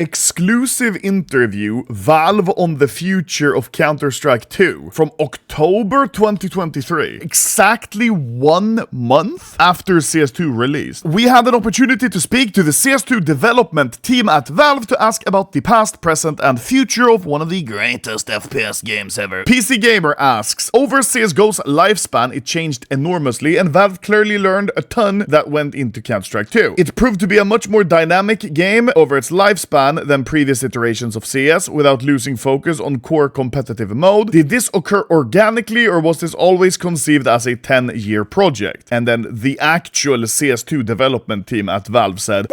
Exclusive interview, Valve on the future of Counter-Strike 2 from October 2023, exactly 1 month after CS2 released. We had an opportunity to speak to the CS2 development team at Valve to ask about the past, present, and future of one of the greatest FPS games ever. PC Gamer asks, over CSGO's lifespan, it changed enormously, and Valve clearly learned a ton that went into Counter-Strike 2. It proved to be a much more dynamic game over its lifespan than previous iterations of CS without losing focus on core competitive mode. Did this occur organically, or was this always conceived as a 10-year project? And then the actual CS2 development team at Valve said,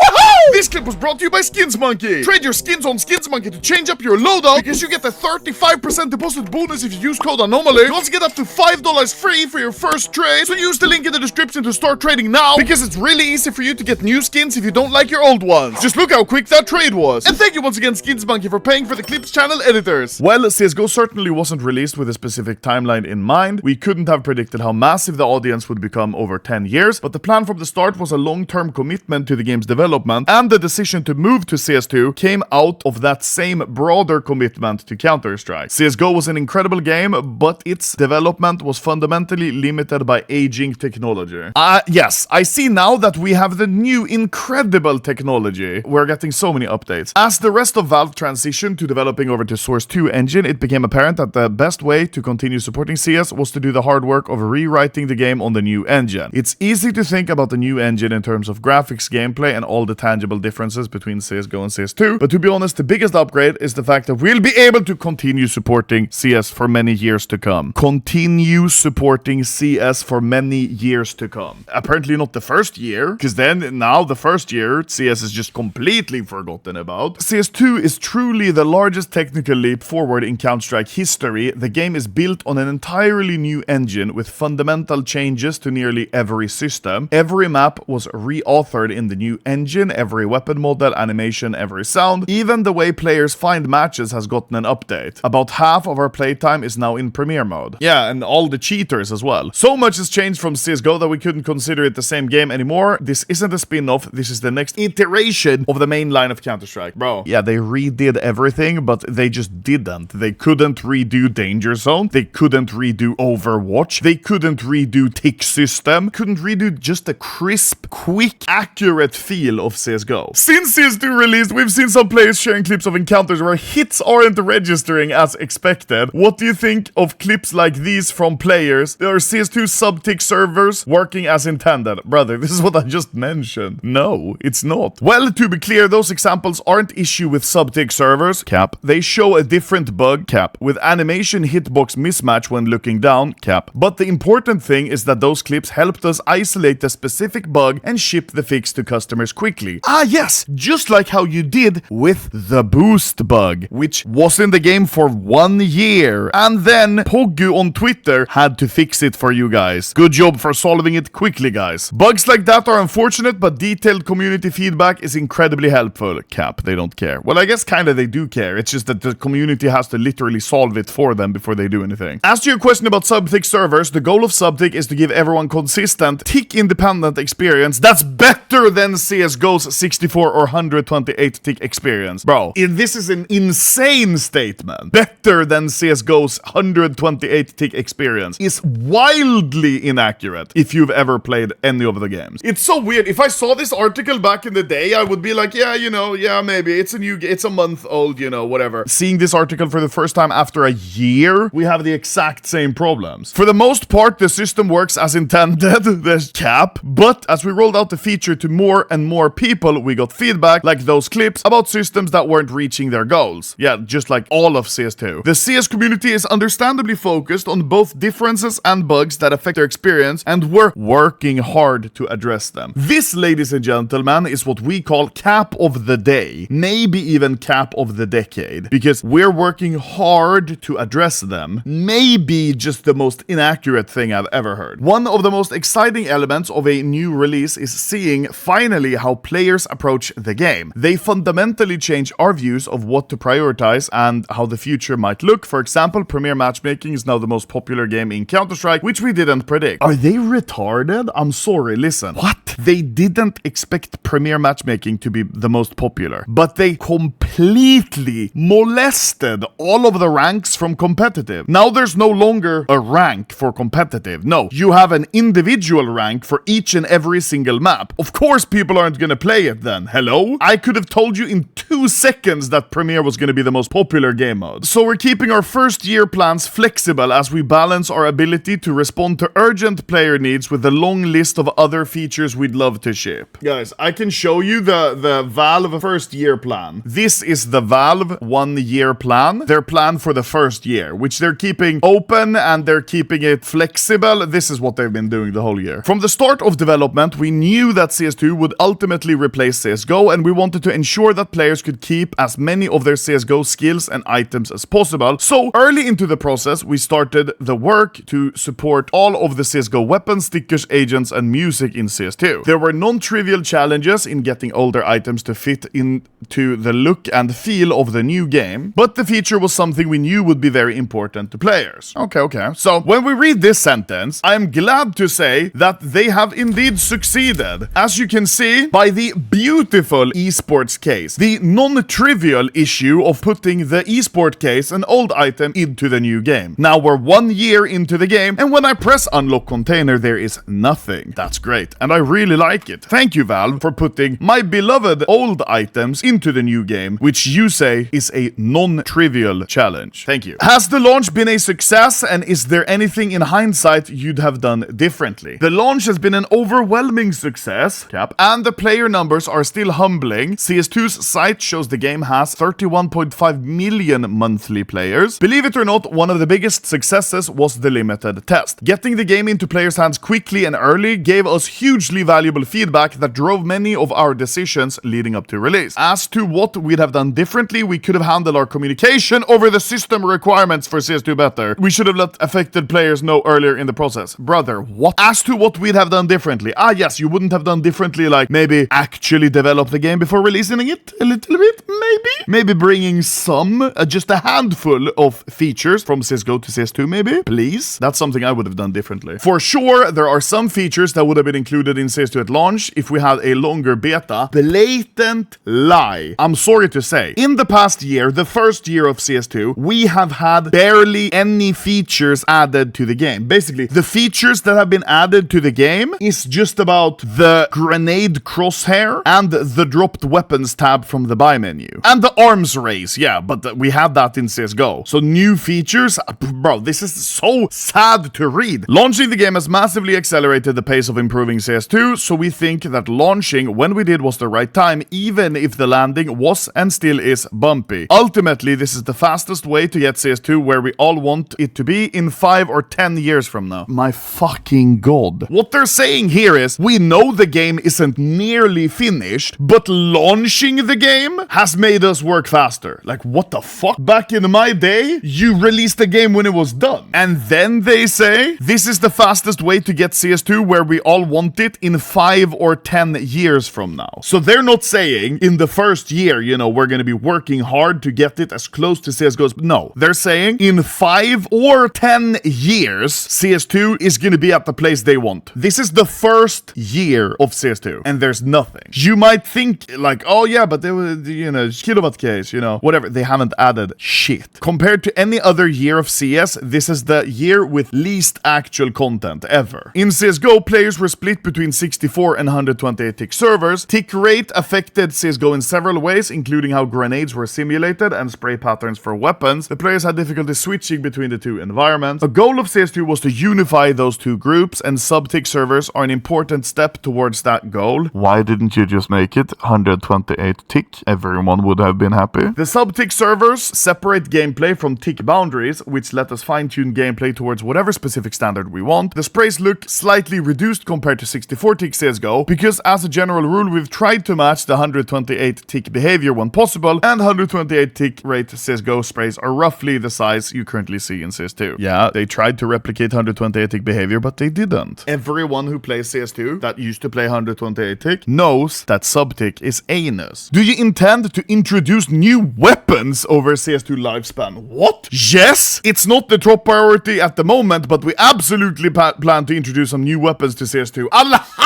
this clip was brought to you by SkinsMonkey. Trade your skins on SkinsMonkey to change up your loadout because you get a 35% deposit bonus if you use code Anomaly. You also get up to $5 free for your first trade, so use the link in the description to start trading now because it's really easy for you to get new skins if you don't like your old ones. Just look how quick that trade was. And thank you once again SkinsMonkey for paying for the clip's channel editors. Well, CSGO certainly wasn't released with a specific timeline in mind. We couldn't have predicted how massive the audience would become over 10 years, but the plan from the start was a long-term commitment to the game's development, and the decision to move to CS2 came out of that same broader commitment to Counter-Strike. CSGO was an incredible game, but its development was fundamentally limited by aging technology. Yes, I see now that we have the new incredible technology. We're getting so many updates. As the rest of Valve transitioned to developing over to Source 2 engine, it became apparent that the best way to continue supporting CS was to do the hard work of rewriting the game on the new engine. It's easy to think about the new engine in terms of graphics, gameplay, and all the tangible differences between CSGO and CS2, but to be honest, the biggest upgrade is the fact that we'll be able to continue supporting CS for many years to come. Continue supporting CS for many years to come. Apparently not the first year, because then now the first year, CS is just completely forgotten about. CS2 is truly the largest technical leap forward in Counter-Strike history. The game is built on an entirely new engine with fundamental changes to nearly every system. Every map was reauthored in the new engine, every weapon model, animation, every sound. Even the way players find matches has gotten an update. About half of our playtime is now in premiere mode. Yeah, and all the cheaters as well. So much has changed from CSGO that we couldn't consider it the same game anymore. This isn't a spin-off, this is the next iteration of the main line of Counter-Strike. Bro, yeah, they redid everything, but they just didn't. They couldn't redo Danger Zone, they couldn't redo Overwatch, they couldn't redo Tick System, couldn't redo just a crisp, quick, accurate feel of CSGO. Since CS2 released, we've seen some players sharing clips of encounters where hits aren't registering as expected. What do you think of clips like these from players? Are CS2 sub-tick servers working as intended? Brother, this is what I just mentioned. No, it's not. Well, to be clear, those examples aren't issue with sub-tick servers, cap. They show a different bug, cap, with animation hitbox mismatch when looking down, cap. But the important thing is that those clips helped us isolate the specific bug and ship the fix to customers quickly. Ah, yes, just like how you did with the boost bug, which was in the game for 1 year. And then Poggu on Twitter had to fix it for you guys. Good job for solving it quickly, guys. Bugs like that are unfortunate, but detailed community feedback is incredibly helpful. Cap, they don't care. Well, I guess kinda they do care. It's just that the community has to literally solve it for them before they do anything. As to your question about sub-tick servers, the goal of sub-tick is to give everyone consistent, tick-independent experience that's better than CSGO's 64 or 128 tick experience. Bro, this is an insane statement. Better than CSGO's 128 tick experience is wildly inaccurate if you've ever played any of the games. It's so weird. If I saw this article back in the day, I would be like, yeah, you know, yeah, maybe it's a month old, you know, whatever. Seeing this article for the first time after a year, we have the exact same problems. For the most part, the system works as intended, there's cap, but as we rolled out the feature to more and more people, we got feedback, like those clips, about systems that weren't reaching their goals. Yeah, just like all of CS2. The CS community is understandably focused on both differences and bugs that affect their experience, and we're working hard to address them. This, ladies and gentlemen, is what we call cap of the day, maybe even cap of the decade, because we're working hard to address them. Maybe just the most inaccurate thing I've ever heard. One of the most exciting elements of a new release is seeing finally how players approach the game. They fundamentally change our views of what to prioritize and how the future might look. For example, Premier Matchmaking is now the most popular game in Counter-Strike, which we didn't predict. Are they retarded? I'm sorry, listen. What? They didn't expect Premier Matchmaking to be the most popular, but they completely molested all of the ranks from competitive. Now there's no longer a rank for competitive. No, you have an individual rank for each and every single map. Of course people aren't gonna play it then. Hello? I could have told you in 2 seconds that Premier was gonna be the most popular game mode. So we're keeping our first year plans flexible as we balance our ability to respond to urgent player needs with a long list of other features we'd love to ship. Guys, I can show you the Valve first year plan. This is the Valve 1 year plan. Their plan for the first year, which they're keeping open and they're keeping it flexible. This is what they've been doing the whole year. From the start of development, we knew that CS2 would ultimately replace CSGO, and we wanted to ensure that players could keep as many of their CSGO skills and items as possible. So early into the process, we started the work to support all of the CSGO weapons, stickers, agents, and music in CS2. There were non-trivial challenges in getting older items to fit into the look and feel of the new game, but the feature was something we knew would be very important to players. Okay. So when we read this sentence, I'm glad to say that they have indeed succeeded. As you can see by the beautiful esports case, the non-trivial issue of putting the esport case, an old item, into the new game. Now we're 1 year into the game, and when I press unlock container, there is nothing. That's great, and I really like it. Thank you, Valve, for putting my beloved old items into the new game, which you say is a non-trivial challenge. Thank you. Has the launch been a success, and is there anything in hindsight you'd have done differently? The launch has been an overwhelming success, and the player numbers are still humbling. CS2's site shows the game has 31.5 million monthly players. Believe it or not, one of the biggest successes was the limited test. Getting the game into players' hands quickly and early gave us hugely valuable feedback that drove many of our decisions leading up to release. As to what we'd have done differently, we could have handled our communication over the system requirements for CS2 better. We should have let affected players know earlier in the process. Brother, what? As to what we'd have done differently. Yes, you wouldn't have done differently, like maybe actually develop the game before releasing it a little bit, maybe? Maybe bringing some, just a handful of features from CSGO to CS2, maybe? Please? That's something I would have done differently. For sure, there are some features that would have been included in CS2 at launch if we had a longer beta. Blatant lie. I'm sorry to say. In the past year, the first year of CS2, we have had barely any features added to the game. Basically, the features that have been added to the game is just about the grenade crosshair and the dropped weapons tab from the buy menu. And the arms raise, yeah, but we had that in CSGO. So new features, bro, this is so sad to read. Launching the game has massively accelerated the pace of improving CS2, so we think that launching when we did was the right time, even if the landing was and still is bumpy. Ultimately, this is the fastest way to get CS2 where we all want it to be in 5 or 10 years from now. My fucking god. What they're saying here is, we know the game isn't nearly finished, but launching the game has made us work faster. Like, what the fuck? Back in my day, you released the game when it was done. And then they say, this is the fastest way to get CS2 where we all want it in 5 or 10 years from now. So they're not saying, in the first year, you know, we're gonna be working hard to get it as close to CSGO as... No. They're saying, in 5 or 10 years, CS2 is gonna be at the place they want. This is the first year of CS2, and there's nothing. You might think, like, oh yeah, but they were, you know, kilowatt case, you know, whatever. They haven't added shit. Compared to any other year of CS, this is the year with least actual content ever. In CSGO, players were split between 64 and 128 tick servers. Tick rate affected CSGO in several ways, including how grenades were simulated and spray patterns for weapons. The players had difficulty switching between the two environments. A goal of CS2 was to unify those two groups, and sub-tick servers are an important step towards that goal. Why didn't you just make it 128 tick? Everyone would have been happy. The sub-tick servers separate gameplay from tick boundaries, which let us fine-tune gameplay towards whatever specific standard we want. The sprays look slightly reduced compared to 64 tick CSGO, because as a general rule, we've tried to match the 128 tick behavior when possible, and 128 tick rate CSGO sprays are roughly the size you currently see in CS2. Yeah, they tried to replicate 128 tick behavior, but they didn't. Everyone who plays CS2 that used to play 128 tick knows that sub-tick is anus. Do you intend to introduce new weapons over CS2 lifespan? What? Yes! It's not the top priority at the moment, but we absolutely plan to introduce some new weapons to CS2.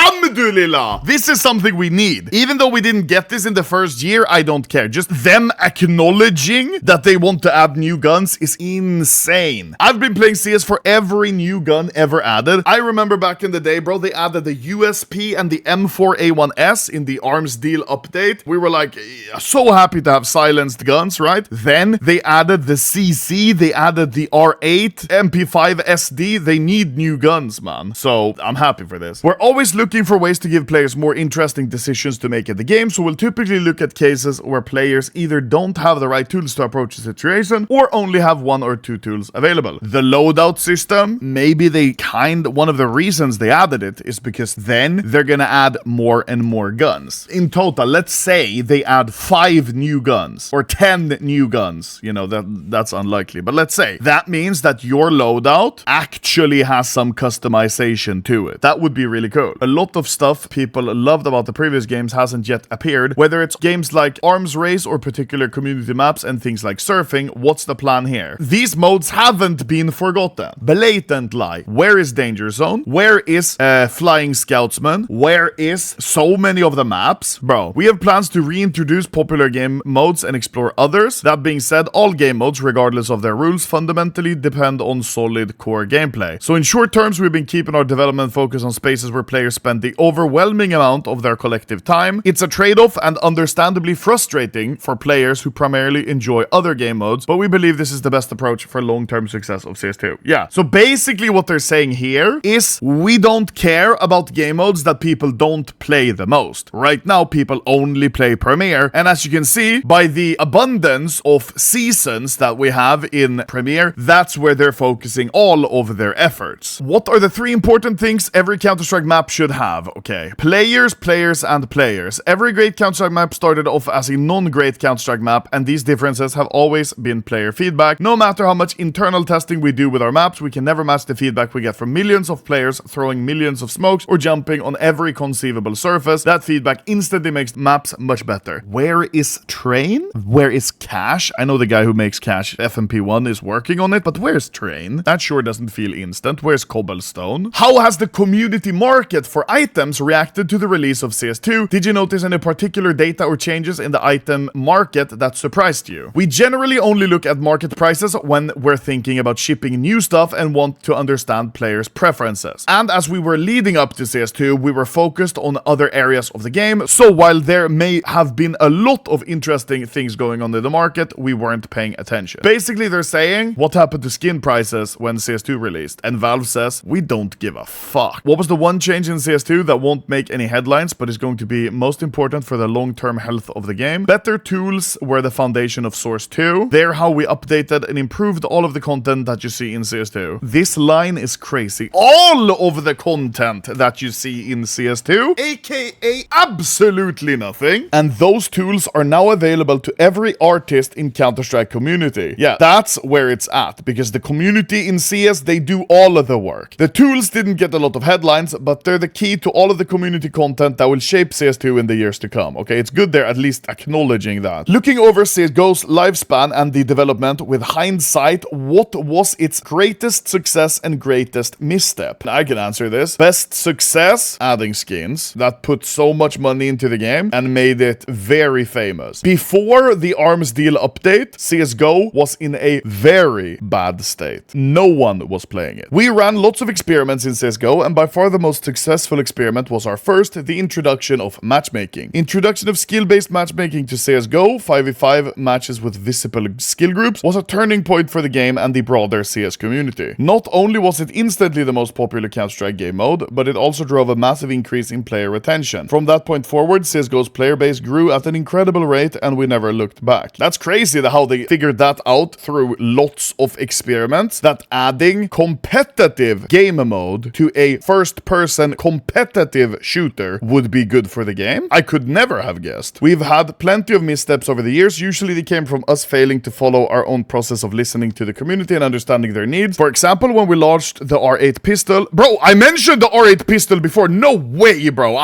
Alhamdulillah! This is something we need. Even though we didn't get this in the first year, I don't care. Just them acknowledging that they want to add new guns is insane. I've been playing CS for every new gun ever added. I remember back in the day, bro, they added the USP and the M4A1S in the arms deal update. We were like, so happy to have silenced guns, right? Then they added the CC, they added the R8, MP5 SD. They need new guns, man. So I'm happy for this. We're always looking for ways to give players more interesting decisions to make in the game, so we'll typically look at cases where players either don't have the right tools to approach the situation or only have one or two tools available. The loadout system, maybe one of the reasons they added it is because then they're gonna add more and more guns. In total, let's say they add 5 new guns or 10 new guns. You know, that's unlikely, but let's say that means that your loadout actually has some customization to it. That would be really cool. A lot of stuff people loved about the previous games hasn't yet appeared, whether it's games like Arms Race or particular community maps and things like surfing. What's the plan here? These modes haven't been forgotten. Blatant lie. Where is Danger Zone? Where is Flying Scoutsman? Where is so many of the maps? Bro, we have plans to reintroduce popular game modes and explore others. That being said, all game modes, regardless of their rules, fundamentally depend on solid core gameplay. So in short terms, we've been keeping our development focus on spaces where players spend the overwhelming amount of their collective time. It's a trade-off and understandably frustrating for players who primarily enjoy other game modes, but we believe this is the best approach for long-term success of CS2. Yeah, so basically what they're saying here is we don't care about game modes that people don't play the most. Right now, people only play Premier, and as you can see, by the abundance of seasons that we have in Premier, that's where they're focusing all of their efforts. What are the 3 important things every Counter-Strike map should have? Okay, players, players, and players. Every great Counter-Strike map started off as a non-great Counter-Strike map, and these differences have always been player feedback. No matter how much internal testing we do with our maps, we can never match the feedback we get from millions of players throwing millions of smokes or jumping on every conceivable surface. That feedback instantly makes maps much better. Where is Train? Where is Cash? I know the guy who makes Cash, FMP1, is working on it, but where's Train? That sure doesn't feel instant. Where's Cobblestone? How has the community market for items reacted to the release of CS2? Did you notice any particular data or changes in the item market that surprised you? We generally only look at market prices when we're thinking about shipping new stuff and want to understand players' preferences. And as we were leading up to CS2, we were focused on other areas of the game, so while there may have been a lot of interesting things going on in the market, we weren't paying attention. Basically, they're saying, what happened to skin prices when CS2 released? And Valve says, we don't give a fuck. What was the one change in CS2 that won't make any headlines, but is going to be most important for the long-term health of the game? Better tools were the foundation of Source 2. They're how we updated and improved all of the content that you see in CS2. This line is crazy. All of the content that you see in CS2, aka absolutely nothing. And those tools are now available to every artist in Counter-Strike community. Yeah, that's where it's at, because the community in CS, they do all of the work. The tools didn't get a lot of headlines, but they're the key to all of the community content that will shape CS2 in the years to come. Okay, it's good they're at least acknowledging that. Looking over CSGO's lifespan and the development with hindsight, what was its greatest success and greatest misstep? I can answer this. Best success, adding skins. That put so much money into the game and made it very famous. Before the arms deal update, CSGO was in a very bad state. No one was playing it. We ran lots of experiments in CSGO, and by far the most successful experiment was our first, the introduction of matchmaking. Introduction of skill-based matchmaking to CSGO, 5v5 matches with visible skill groups, was a turning point for the game and the broader CS community. Not only was it instantly the most popular Counter-Strike game mode, but it also drove a massive increase in player retention. From that point forward, CSGO's player base grew at an incredible rate, and we never looked back. That's crazy how they figured that out through lots of experiments, that adding competitive game mode to a first-person competitive shooter would be good for the game. I could never have guessed. We've had plenty of missteps over the years. Usually they came from us failing to follow our own process of listening to the community and understanding their needs. For example, when we launched the R8 pistol. Bro, I mentioned the R8 pistol before. No way, bro.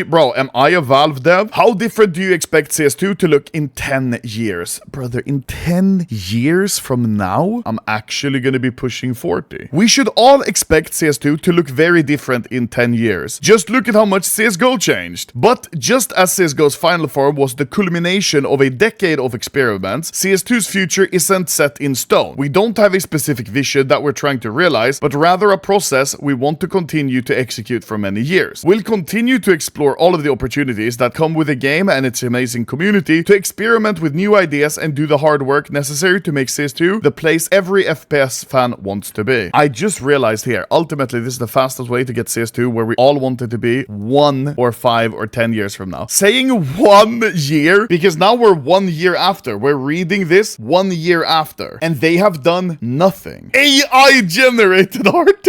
Bro, am I a Valve dev? How different do you expect CS2 to look in 10 years? Brother, in 10 years from now, I'm actually gonna be pushing 40. We should all expect CS2 to look very different in 10 years. years. Just look at how much CSGO changed. But just as CSGO's final form was the culmination of a decade of experiments, CS2's future isn't set in stone. We don't have a specific vision that we're trying to realize, but rather a process we want to continue to execute for many years. We'll continue to explore all of the opportunities that come with the game and its amazing community, to experiment with new ideas and do the hard work necessary to make CS2 the place every FPS fan wants to be. I just realized here, ultimately this is the fastest way to get CS2 where we all want it to be 1 or 5 or 10 years from now. Saying 1 year, because now we're 1 year after. We're reading this 1 year after, and they have done nothing. AI generated article.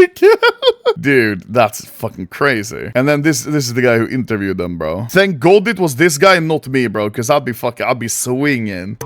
Dude, that's fucking crazy. And then this is the guy who interviewed them, bro. Thank God it was this guy, not me, bro, because I'd be swinging.